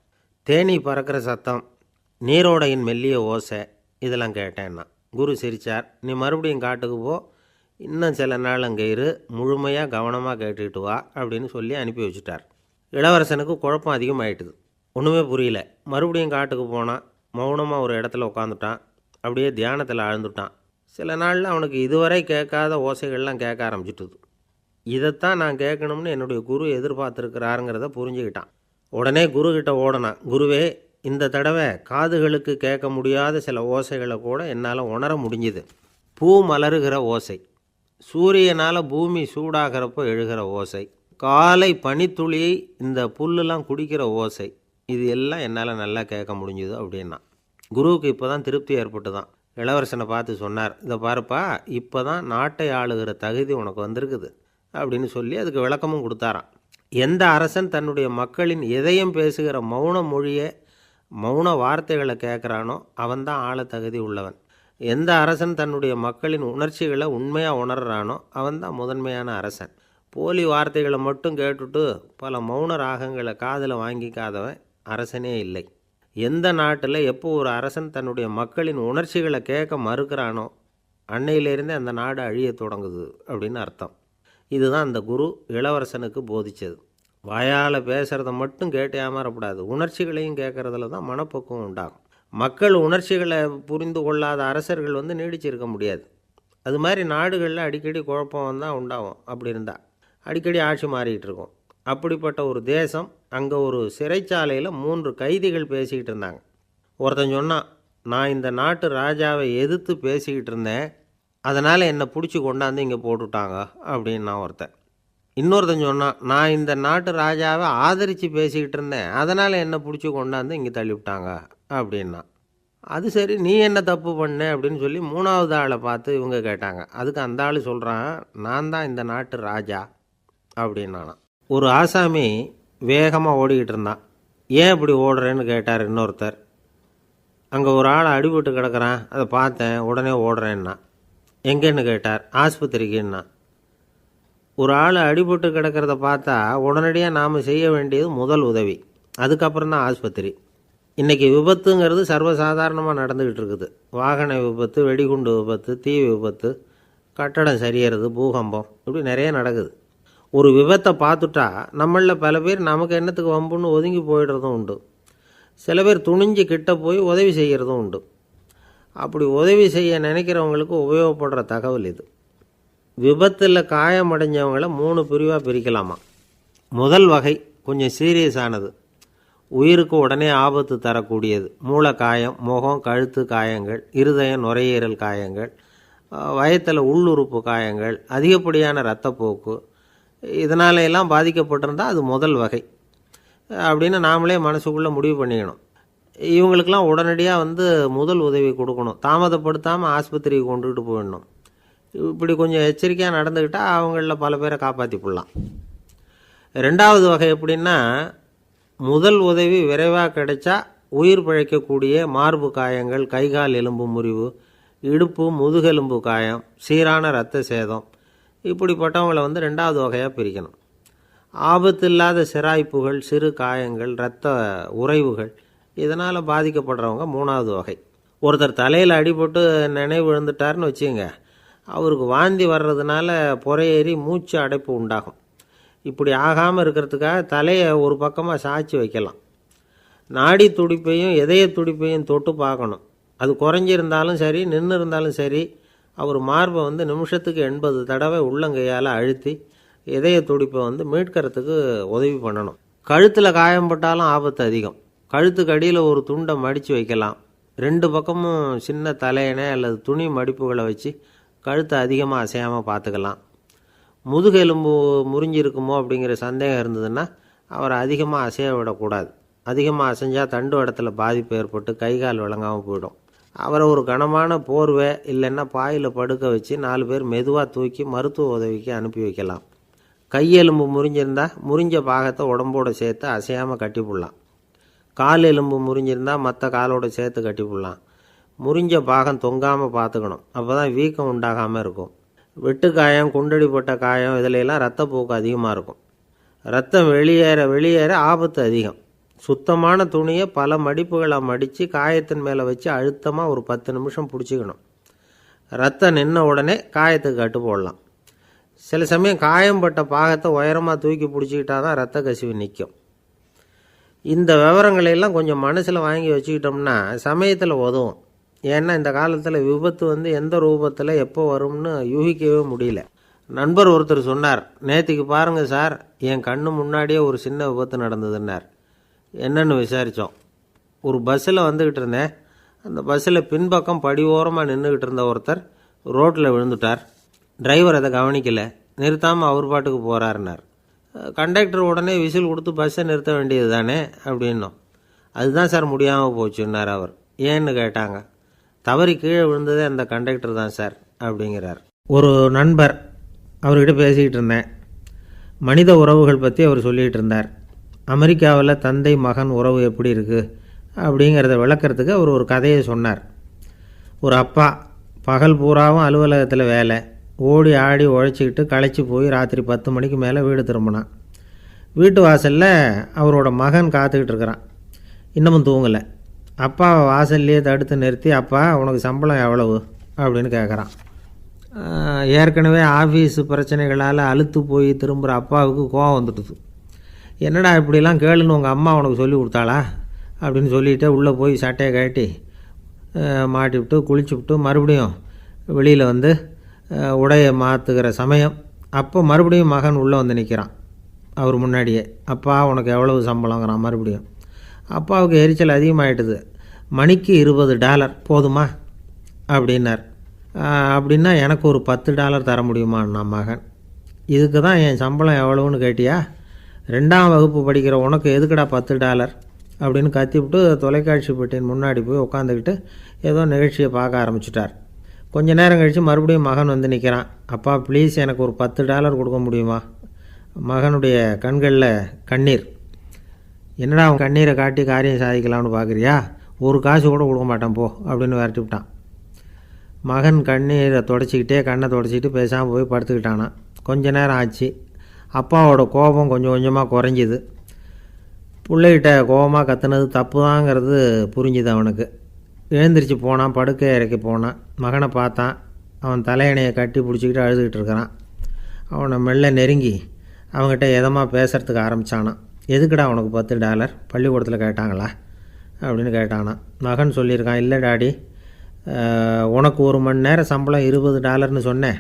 தேனீ பறக்கிற சத்தம், நீரோடையின் மெல்லிய ஓசை, இதெல்லாம் கேட்டேன்னா. குரு சிரித்தார். நீ மறுபடியும் காட்டுக்கு போ, இன்னும் சில நாள் அங்கே இரு, முழுமையாக கவனமாக கேட்டுக்கிட்டு வா அப்படின்னு சொல்லி அனுப்பி வச்சுட்டார். இளவரசனுக்கு குழப்பம் அதிகமாயிட்டுது. ஒன்றுமே புரியல. மறுபடியும் காட்டுக்கு போனான். மௌனமாக ஒரு இடத்துல உட்காந்துட்டான். அப்படியே தியானத்தில் ஆழ்ந்துட்டான். சில நாளில் அவனுக்கு இதுவரை கேட்காத ஓசைகள்லாம் கேட்க ஆரம்பிச்சிட்டுது. இதைத்தான் நான் கேட்கணும்னு என்னுடைய குரு எதிர்பார்த்துருக்கிறாருங்கிறத புரிஞ்சுக்கிட்டான். உடனே குருக்கிட்ட ஓடனான். குருவே, இந்த தடவை காதுகளுக்கு கேட்க முடியாத சில ஓசைகளை கூட என்னால் உணர முடிஞ்சுது. பூ மலருகிற ஓசை, சூரியனால் பூமி சூடாகிறப்போ எழுகிற ஓசை, காலை பனித்துளியை இந்த புல்லுலாம் குடிக்கிற ஓசை, இது எல்லாம் என்னால் நல்லா கேட்க முடிஞ்சுது அப்படின்னா. குருவுக்கு இப்போ தான் திருப்தி ஏற்பட்டு தான். இளவரசனை பார்த்து சொன்னார், இதை பாருப்பா, இப்போ தான் நாட்டை ஆளுகிற தகுதி உனக்கு வந்திருக்குது அப்படின்னு சொல்லி அதுக்கு விளக்கமும் கொடுத்தாராம். எந்த அரசன் தன்னுடைய மக்களின் இதயம் பேசுகிற மௌன மொழியை, மௌன வார்த்தைகளை கேட்குறானோ அவன்தான் ஆள தகுதி உள்ளவன். எந்த அரசன் தன்னுடைய மக்களின் உணர்ச்சிகளை உண்மையாக உணர்றானோ அவன்தான் முதன்மையான அரசன். போலி வார்த்தைகளை மட்டும் கேட்டுட்டு பல மௌன ராகங்களை காதில் வாங்கிக்காதவன் அரசனே இல்லை. எந்த நாட்டில் எப்போ ஒரு அரசன் தன்னுடைய மக்களின் உணர்ச்சிகளை கேட்க மறுக்கிறானோ அன்னையிலேருந்தே அந்த நாடு அழிய தொடங்குது அப்படின்னு அர்த்தம். இதுதான் அந்த குரு இளவரசனுக்கு போதித்தது. வாயால் பேசுகிறத மட்டும் கேட்டு ஏமாறக்கூடாது, உணர்ச்சிகளையும் கேட்குறதுல தான் மனப்பக்குவம் உண்டாகும். மக்கள் உணர்ச்சிகளை புரிந்து கொள்ளாத அரசர்கள் நீடிச்சிருக்க முடியாது. அது மாதிரி நாடுகளில் அடிக்கடி குழப்பம் தான் உண்டாகும். அப்படி இருந்தால் அடிக்கடி ஆட்சி மாறிக்கிட்டு இருக்கும். அப்படிப்பட்ட ஒரு தேசம், அங்கே ஒரு சிறைச்சாலையில் 3 கைதிகள் பேசிக்கிட்டு இருந்தாங்க. ஒருத்தன் சொன்னான், நான் இந்த நாட்டு ராஜாவை எதிர்த்து பேசிக்கிட்டு இருந்தேன், அதனால் என்னை பிடிச்சி கொண்டாந்து இங்கே போட்டுட்டாங்க அப்படின்னா ஒருத்தன். இன்னொருத்தன் சொன்னான், நான் இந்த நாட்டு ராஜாவை ஆதரித்து பேசிக்கிட்டு இருந்தேன், அதனால் என்னை பிடிச்சி கொண்டாந்து இங்கே தள்ளிவிட்டாங்க அப்படின்னா. அது சரி, நீ என்ன தப்பு பண்ண அப்படின்னு சொல்லி 3வது ஆளை பார்த்து இவங்க கேட்டாங்க. அதுக்கு அந்த ஆள் சொல்கிறான், நான் தான் இந்த நாட்டு ராஜா அப்படின்னானா. ஒரு ஆசாமி வேகமாக ஓடிக்கிட்டு இருந்தான். ஏன் இப்படி ஓடுறேன்னு கேட்டார் இன்னொருத்தர். அங்கே ஒரு ஆள் அடிபட்டு கிடக்கிறான், அதை பார்த்தேன், உடனே ஓடுறேன்னா. எங்கேன்னு கேட்டார். ஆஸ்பத்திரிக்குன்னா. ஒரு ஆள் அடிபட்டு கிடக்கிறத பார்த்தா உடனடியாக நாம் செய்ய வேண்டியது முதல் உதவி, அதுக்கப்புறம் தான் ஆஸ்பத்திரி. இன்றைக்கி விபத்துங்கிறது சர்வசாதாரணமாக நடந்துக்கிட்டு இருக்குது. வாகன விபத்து, வெடிகுண்டு விபத்து, தீ விபத்து, கட்டடம் சரியறது, பூகம்பம், இப்படி நிறைய நடக்குது. ஒரு விபத்தை பார்த்துட்டா நம்மளில் பல பேர் நமக்கு என்னத்துக்கு வம்புன்னு ஒதுங்கி போயிடுறதும் உண்டு. சில பேர் துணிஞ்சு கிட்ட போய் உதவி செய்கிறதும் உண்டு. அப்படி உதவி செய்ய நினைக்கிறவங்களுக்கு உபயோகப்படுற தகவல் இது. விபத்தில் காயமடைஞ்சவங்களை 3 பிரிவாக பிரிக்கலாமா. முதல் வகை கொஞ்சம் சீரியஸானது, உயிருக்கு உடனே ஆபத்து தரக்கூடியது. மூளை காயம், முகம், கழுத்து காயங்கள், இருதயம், நுரையீரல் காயங்கள், வயத்தில் உள்ளுறுப்பு காயங்கள், அதிகப்படியான இரத்தப்போக்கு, இதனால எல்லாம் பாதிக்கப்பட்டிருந்தால் அது முதல் வகை. அப்படின்னு நாமளே மனசுக்குள்ளே முடிவு பண்ணிக்கணும். இவங்களுக்கெல்லாம் உடனடியாக முதல் உதவி கொடுக்கணும். தாமதப்படுத்தாமல் ஆஸ்பத்திரிக்கு கொண்டுகிட்டு போயிடணும். இப்படி கொஞ்சம் எச்சரிக்கையாக நடந்துக்கிட்டால் அவங்களில் பல பேரை காப்பாற்றி போடலாம். ரெண்டாவது வகை எப்படின்னா, முதல் உதவி விரைவாக கிடைச்சா உயிர் பிழைக்கக்கூடிய மார்பு காயங்கள், கைகால் எலும்பு முறிவு, இடுப்பு முதுகெலும்பு காயம், சீரான இரத்த சேதம், இப்படிப்பட்டவங்களை ரெண்டாவது வகையாக பிரிக்கணும். ஆபத்தில்லாத சிராய்ப்புகள், சிறு காயங்கள், இரத்த உறைவுகள், இதனால் பாதிக்கப்படுறவங்க மூணாவது வகை. ஒருத்தர் தலையில் அடிபட்டு நினைவு விழுந்துட்டார்னு வச்சுங்க, அவருக்கு வாந்தி வர்றதுனால புறையேறி மூச்சு அடைப்பு உண்டாகும். இப்படி ஆகாமல் இருக்கிறதுக்காக தலையை ஒரு பக்கமாக சாய்ச்சி வைக்கலாம். நாடி துடிப்பையும் இதய துடிப்பையும் தொட்டு பார்க்கணும். அது குறைஞ்சிருந்தாலும் சரி, நின்று இருந்தாலும் சரி, அவர் மார்பை நிமிஷத்துக்கு 80 தடவை உள்ளங்கையால் அழுத்தி இதய துடிப்பை மீட்கிறதுக்கு உதவி பண்ணணும். கழுத்தில் காயம்பட்டாலும் ஆபத்து அதிகம். கழுத்துக்கு அடியில் ஒரு துண்டை மடித்து வைக்கலாம். 2 பக்கமும் சின்ன தலையணை அல்லது துணி மடிப்புகளை வச்சு கழுத்தை அதிகமாக அசையாமல் பார்த்துக்கலாம். முதுகெலும்பு முறிஞ்சிருக்குமோ அப்படிங்கிற சந்தேகம் இருந்ததுன்னா அவரை அதிகமாக அசைய விடக்கூடாது. அதிகமாக அசைஞ்சால் தண்டு இடத்துல பாதிப்பு ஏற்பட்டு கை கால் விளங்காமல் போயிடும். அவரை ஒரு கனமான போர்வை இல்லைன்னா பாயில் படுக்க வச்சு 4 பேர் மெதுவாக தூக்கி மருத்துவ உதவிக்கு அனுப்பி வைக்கலாம். கையெலும்பு முறிஞ்சிருந்தால் முறிஞ்ச பாகத்தை உடம்போடு சேர்த்து அசையாமல் கட்டி போடலாம். கால் எலும்பு முறிஞ்சிருந்தால் மற்ற காலோடு சேர்த்து கட்டி போடலாம். முறிஞ்ச பாகம் தொங்காமல் பார்த்துக்கணும். அப்போ தான் வீக்கம் உண்டாகாமல் இருக்கும். வெட்டு காயம், குண்டடிப்பட்ட காயம், இதிலெல்லாம் ரத்தப்போக்கு அதிகமாக இருக்கும். ரத்தம் வெளியேற ஆபத்து அதிகம். சுத்தமான துணியை பல மடிப்புகளை மடித்து காயத்தின் மேலே வச்சு அழுத்தமாக ஒரு 10 நிமிஷம் பிடிச்சிக்கணும். ரத்தம் நின்ன உடனே காயத்துக்கு கட்டு போடலாம். சில சமயம் காயம்பட்ட பாகத்தை உயரமாக தூக்கி பிடிச்சிக்கிட்டா தான் ரத்த கசிவு நிற்கும். இந்த விவரங்களையெல்லாம் கொஞ்சம் மனசில் வாங்கி வச்சுக்கிட்டோம்னா சமயத்தில் உதவும். ஏன்னா இந்த காலத்தில் விபத்து எந்த ரூபத்தில் எப்போ வரும்னு யூகிக்கவே முடியல. நண்பர் ஒருத்தர் சொன்னார், நேற்றுக்கு பாருங்கள் சார், என் கண்ணு முன்னாடியே ஒரு சின்ன விபத்து நடந்ததுன்னார். என்னன்னு விசாரித்தோம். ஒரு பஸ்ஸில் வந்துக்கிட்டு இருந்தேன். அந்த பஸ்ஸில் பின்பக்கம் படி ஓரமாக நின்றுக்கிட்டு இருந்த ஒருத்தர் ரோட்டில் விழுந்துட்டார். டிரைவர் அதை கவனிக்கலை, நிறுத்தாமல் அவர் பாட்டுக்கு போகிறாருன்னார். கண்டக்டர் உடனே விசில் கொடுத்து பஸ்ஸை நிறுத்த வேண்டியது தானே அப்படின்னோம். அதுதான் சார் முடியாமல் போச்சுன்னார் அவர். ஏன்னு கேட்டாங்க. தவறி கீழே விழுந்ததே அந்த கண்டக்டர் தான் சார் அப்படிங்கிறார். ஒரு நண்பர், அவர்கிட்ட பேசிக்கிட்டு இருந்தேன். மனித உறவுகள் பற்றி அவர் சொல்லிகிட்டு இருந்தார். அமெரிக்காவில் தந்தை மகன் உறவு எப்படி இருக்குது அப்படிங்கிறத விளக்கிறதுக்கு அவர் ஒரு கதையை சொன்னார். ஒரு அப்பா பகல் பூராவும் அலுவலகத்தில் வேலை, ஓடி ஆடி உழைச்சிக்கிட்டு களைச்சி போய் ராத்திரி 10 மணிக்கு மேலே வீடு திரும்பினான். வீட்டு வாசலில் அவரோட மகன் காத்துக்கிட்டு இருக்கிறான். இன்னமும் தூங்கலை. அப்பாவை வாசல்லையே தடுத்து நிறுத்தி, அப்பா உனக்கு சம்பளம் எவ்வளவு அப்படின்னு கேட்குறான். ஏற்கனவே ஆஃபீஸு பிரச்சனைகளால் அலுத்து போய் திரும்புகிற அப்பாவுக்கு கோவம் வந்துடுது. என்னடா இப்படிலாம் கேளுன்னு உங்கள் அம்மா உனக்கு சொல்லி கொடுத்தாளா அப்படின்னு சொல்லிவிட்டு உள்ளே போய் சட்டையை கட்டி மாட்டிவிட்டு குளிச்சுவிட்டு மறுபடியும் வெளியில் உடையை மாற்றுகிற சமயம் அப்போ மறுபடியும் மகன் உள்ளே நிற்கிறான் அவர் முன்னாடியே. அப்பா உனக்கு எவ்வளவு சம்பளங்கிறான் மறுபடியும். அப்பாவுக்கு எரிச்சல் அதிகமாகிட்டுது. மணிக்கு $20 போதுமா அப்படின்னார். அப்படின்னா எனக்கு ஒரு $10 தர முடியுமான்னா மகன். இதுக்கு தான் என் சம்பளம் எவ்வளவுன்னு கேட்டியா? 2ஆம் வகுப்பு படிக்கிற உனக்கு எதுக்குடா $10 அப்படின்னு கத்திவிட்டு தொலைக்காட்சி பெட்டியின் முன்னாடி போய் உட்காந்துக்கிட்டு ஏதோ நிகழ்ச்சியை பார்க்க ஆரம்பிச்சிட்டார். கொஞ்ச நேரம் கழித்து மறுபடியும் மகன் நிற்கிறான். அப்பா ப்ளீஸ் எனக்கு ஒரு $10 கொடுக்க முடியுமா? மகனுடைய கண்களில் கண்ணீர். என்னடா அவன் கண்ணீரை காட்டி காரியம் சாதிக்கலாம்னு பார்க்குறியா? ஒரு காசு கூட கொடுக்க மாட்டான் போ அப்படின்னு விரட்டி விட்டான். மகன் கண்ணீரை தொடச்சிக்கிட்டே கண்ணை தொடச்சிக்கிட்டு பேசாமல் போய் படுத்துக்கிட்டானான். கொஞ்ச நேரம் ஆச்சு. அப்பாவோட கோபம் கொஞ்சம் கொஞ்சமாக குறைஞ்சிது. பிள்ளைகிட்ட கோபமாக கத்துனது தப்பு தாங்கிறது புரிஞ்சுது அவனுக்கு. எழுந்திரிச்சு போனான், படுக்கை இறக்கி போனான். மகனை பார்த்தான். அவன் தலையணையை கட்டி பிடிச்சிக்கிட்டு அழுதுகிட்டு இருக்கிறான். அவனை மெல்ல நெருங்கி அவங்ககிட்ட எதமாக பேசுகிறதுக்கு ஆரம்பித்தானான். எதுக்குடா உனக்கு $10 பள்ளிக்கூடத்தில் கேட்டாங்களா அப்படின்னு கேட்டானான். மகன் சொல்லியிருக்கான், இல்லை டாடி, உனக்கு 1 மணி நேரம் சம்பளம் $20ன்னு சொன்னேன்.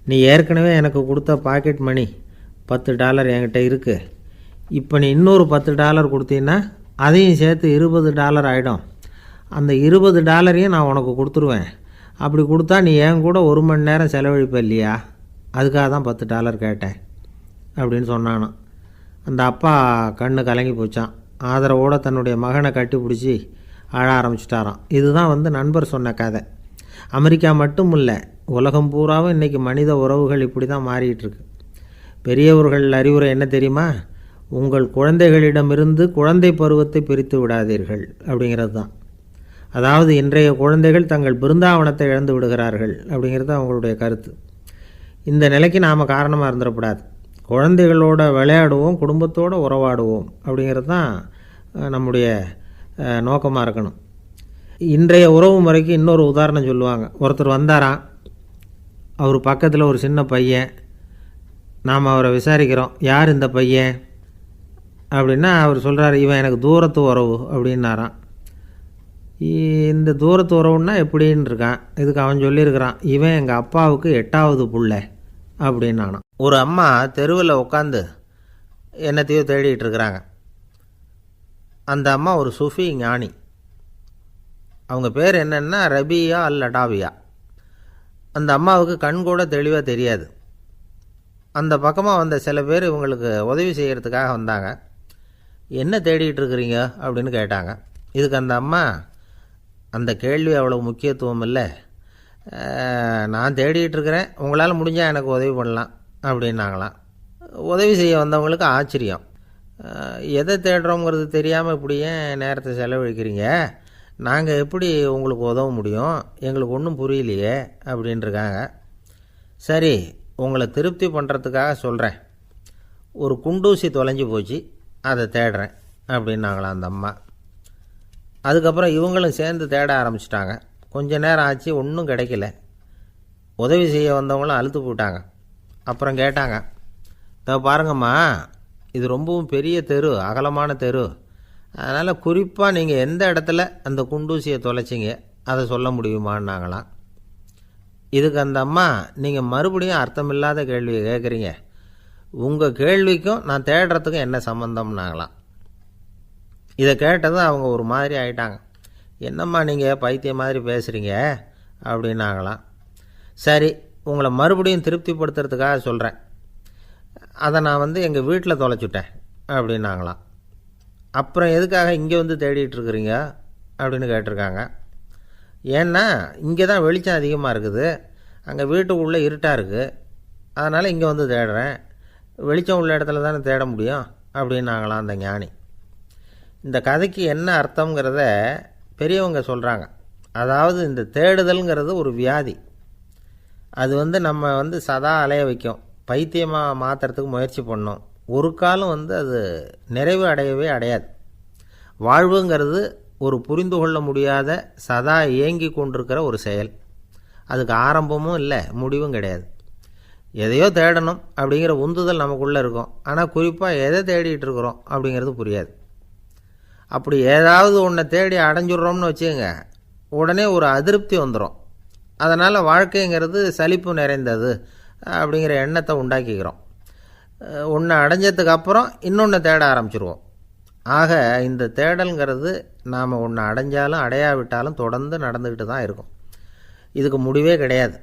நீ ஏற்கனவே எனக்கு கொடுத்த பாக்கெட் மணி $10 என்கிட்ட இருக்குது. இப்போ நீ இன்னொரு $10 கொடுத்தீங்கன்னா அதையும் சேர்த்து $20 ஆகிடும். அந்த $20 நான் உனக்கு கொடுத்துருவேன். அப்படி கொடுத்தா நீ என் கூட 1 மணி நேரம் செலவழிப்ப இல்லையா? அதுக்காக தான் $10 கேட்டேன் அப்படின்னு சொன்னானான். அந்த அப்பா கண்ணு கலங்கி போச்சான். ஆதரவோடு தன்னுடைய மகனை கட்டி பிடிச்சி அழ ஆரம்பிச்சிட்டாராம். இதுதான் நண்பர் சொன்ன கதை. அமெரிக்கா மட்டும் இல்லை, உலகம் பூராவும் இன்றைக்கி மனித உறவுகள் இப்படி தான் மாறிட்டுருக்கு. பெரியவர்கள் அறிவுரை என்ன தெரியுமா? உங்கள் குழந்தைகளிடமிருந்து குழந்தை பருவத்தை பிரித்து விடாதீர்கள் அப்படிங்கிறது தான். அதாவது இன்றைய குழந்தைகள் தங்கள் பிருந்தாவனத்தை இழந்து விடுகிறார்கள் அப்படிங்கிறது அவங்களுடைய கருத்து. இந்த நிலைக்கு நாம் காரணமாக இருந்துடக்கூடாது. குழந்தைகளோட விளையாடுவோம், குடும்பத்தோடு உறவாடுவோம் அப்படிங்கிறது தான் நம்முடைய நோக்கமாக இருக்கணும். இன்றைய உறவு முறைக்கு இன்னொரு உதாரணம் சொல்லுவாங்க. ஒருத்தர் வந்தாராம், அவர் பக்கத்தில் ஒரு சின்ன பையன். நாம் அவரை விசாரிக்கிறோம், யார் இந்த பையன் அப்படின்னா அவர் சொல்கிறார், இவன் எனக்கு தூரத்து உறவு அப்படின்னாராம். இந்த தூரத்து உறவுன்னா எப்படின்னு இருக்கான். இதுக்கு அவன் சொல்லியிருக்கிறான், இவன் எங்கள் அப்பாவுக்கு 8வது புள்ள அப்படின்னானான். ஒரு அம்மா தெருவில் உட்காந்து என்னத்தையோ தேடிட்டு இருக்கிறாங்க. அந்த அம்மா ஒரு சூஃபி ஞானி. அவங்க பேர் என்னென்னா ரபியா அல் அடாவியா. அந்த அம்மாவுக்கு கண் கூட தெளிவாக தெரியாது. அந்த பக்கமாக வந்த சில பேர் இவங்களுக்கு உதவி செய்கிறதுக்காக வந்தாங்க. என்ன தேடிட்டு இருக்கிறீங்க அப்படின்னு கேட்டாங்க. இதுக்கு அந்த அம்மா, அந்த கேள்வி அவ்வளோ முக்கியத்துவம் இல்லை, நான் தேடிட்டு இருக்கிறேன், உங்களால் முடிஞ்சால் எனக்கு உதவி பண்ணலாம் அப்படின்னாங்களாம். உதவி செய்ய வந்தவங்களுக்கு ஆச்சரியம். எதை தேடுறோங்கிறது தெரியாமல் இப்படி ஏன் நேரத்தை செலவழிக்கிறீங்க, நாங்கள் எப்படி உங்களுக்கு உதவ முடியும், எங்களுக்கு ஒன்றும் புரியலையே அப்படின்ட்டுருக்காங்க. சரி, உங்களை திருப்தி பண்ணுறதுக்காக சொல்கிறேன், ஒரு குண்டூசி தொலைஞ்சி போச்சு, அதை தேடுறேன் அப்படின்னாங்களாம் அந்த அம்மா. அதுக்கப்புறம் இவங்களும் சேர்ந்து தேட ஆரம்பிச்சிட்டாங்க. கொஞ்ச நேரம் ஆச்சு, ஒன்றும் கிடைக்கல. உதவி செய்ய வந்தவங்களும் அழுத்து போட்டாங்க. அப்புறம் கேட்டாங்க, பாருங்கம்மா, இது ரொம்பவும் பெரிய தெரு, அகலமான தெரு, அதனால் குறிப்பாக நீங்கள் எந்த இடத்துல அந்த குண்டூசியை தொலைச்சிங்க அதை சொல்ல முடியுமான்னாங்களாம். இதுக்கு அந்த அம்மா, நீங்கள் மறுபடியும் அர்த்தமில்லாத கேள்வியை கேட்குறீங்க, உங்கள் கேள்விக்கும் நான் தேடுறதுக்கும் என்ன சம்மந்தம்னாங்களாம். இதை கேட்டதும் அவங்க ஒரு மாதிரி ஆகிட்டாங்க. என்னம்மா நீங்கள் பைத்தியம் மாதிரி பேசுகிறீங்க அப்படின்னாங்களாம். சரி, உங்களை மறுபடியும் திருப்திப்படுத்துறதுக்காக சொல்கிறேன், அதை நான் எங்கள் வீட்டில் தொலைச்சுட்டேன் அப்படின்னாங்களாம். அப்புறம் எதுக்காக இங்கே தேடிட்டுருக்குறீங்க அப்படின்னு கேட்டிருக்காங்க. ஏன்னா இங்கே தான் வெளிச்சம் அதிகமாக இருக்குது, அங்கே வீட்டுக்குள்ளே இருட்டாக இருக்குது, அதனால் இங்கே தேடுறேன், வெளிச்சம் உள்ள இடத்துல தானே தேட முடியும் அப்படின்னாங்களாம் அந்த ஞானி. இந்த கதைக்கு என்ன அர்த்தங்கிறத பெரியவங்க சொல்கிறாங்க. அதாவது இந்த தேடுதல்ங்கிறது ஒரு வியாதி. அது நம்ம சதா அலைய வைக்கும், பைத்தியமாக மாற்றுறதுக்கு முயற்சி பண்ணோம். ஒரு காலம் அது நிறைவு அடையவே அடையாது. வாழ்வுங்கிறது ஒரு புரிந்து கொள்ள முடியாத, சதா இயங்கி கொண்டிருக்கிற ஒரு செயல். அதுக்கு ஆரம்பமும் இல்லை, முடிவும் கிடையாது. எதையோ தேடணும் அப்படிங்கிற உந்துதல் நமக்குள்ளே இருக்கும், ஆனால் குறிப்பாக எதை தேடிட்டு இருக்கிறோம் அப்படிங்கிறது புரியாது. அப்படி ஏதாவது ஒன்றை தேடி அடைஞ்சிட்றோம்னு வச்சுக்கோங்க, உடனே ஒரு அதிருப்தி வந்துடும். அதனால் வாழ்க்கைங்கிறது சலிப்பு நிறைந்தது அப்படிங்கிற எண்ணத்தை உண்டாக்கிக்கிறோம். ஒன்று அடைஞ்சதுக்கு அப்புறம் இன்னொன்று தேட ஆரம்பிச்சிருவோம். ஆக இந்த தேடல்ங்கிறது நாம் ஒன்று அடைஞ்சாலும் அடையாவிட்டாலும் தொடர்ந்து நடந்துக்கிட்டு தான் இருக்கும். இதுக்கு முடிவே கிடையாது.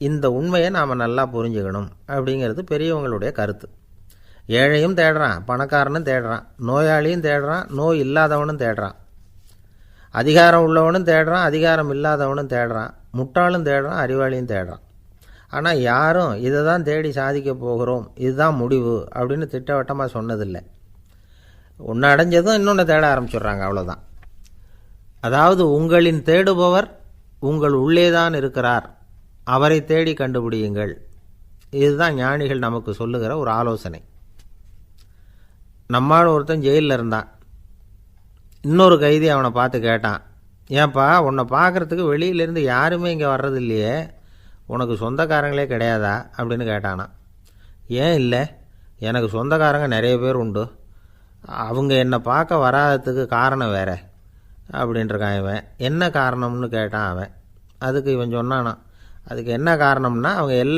இந்த உண்மையை நாம் நல்லா புரிஞ்சுக்கணும் அப்படிங்கிறது பெரியவங்களுடைய கருத்து. ஏழையும் தேடுறான், பணக்காரனும் தேடுறான், நோயாளியும் தேடுறான், நோய் இல்லாதவனும் தேடுறான், அதிகாரம் உள்ளவனும் தேடுறான், அதிகாரம் இல்லாதவனும் தேடுறான், முட்டாளும் தேடுறான், அறிவாளியும் தேடுறான். ஆனால் யாரும் இதை தான் தேடி சாதிக்க போகிறோம், இதுதான் முடிவு அப்படின்னு திட்டவட்டமாக சொன்னதில்லை. ஒன்று அடைஞ்சதும் இன்னொன்று தேட ஆரம்பிச்சிடுறாங்க, அவ்வளோதான். அதாவது உங்களின் தேடுபவர் உங்கள் உள்ளேதான் இருக்கிறார், அவரை தேடி கண்டுபிடியுங்கள். இதுதான் ஞானிகள் நமக்கு சொல்லுகிற ஒரு ஆலோசனை. நம்மால் ஒருத்தன் ஜெயிலில் இருந்தான். இன்னொரு கைதி அவனை பார்த்து கேட்டான், ஏன்பா உன்னை பார்க்குறதுக்கு வெளியிலேருந்து யாருமே இங்கே வர்றது இல்லையே, உனக்கு சொந்தக்காரங்களே கிடையாதா அப்படின்னு கேட்டானா. ஏன் இல்லை, எனக்கு சொந்தக்காரங்க நிறைய பேர் உண்டு, அவங்க என்னை பார்க்க வராததுக்கு காரணம் வேற அப்படின்ட்டுருக்கான் இவன். என்ன காரணம்னு கேட்டான் அவன். அதுக்கு இவன் சொன்னானா, அதுக்கு என்ன காரணம்னா அவங்க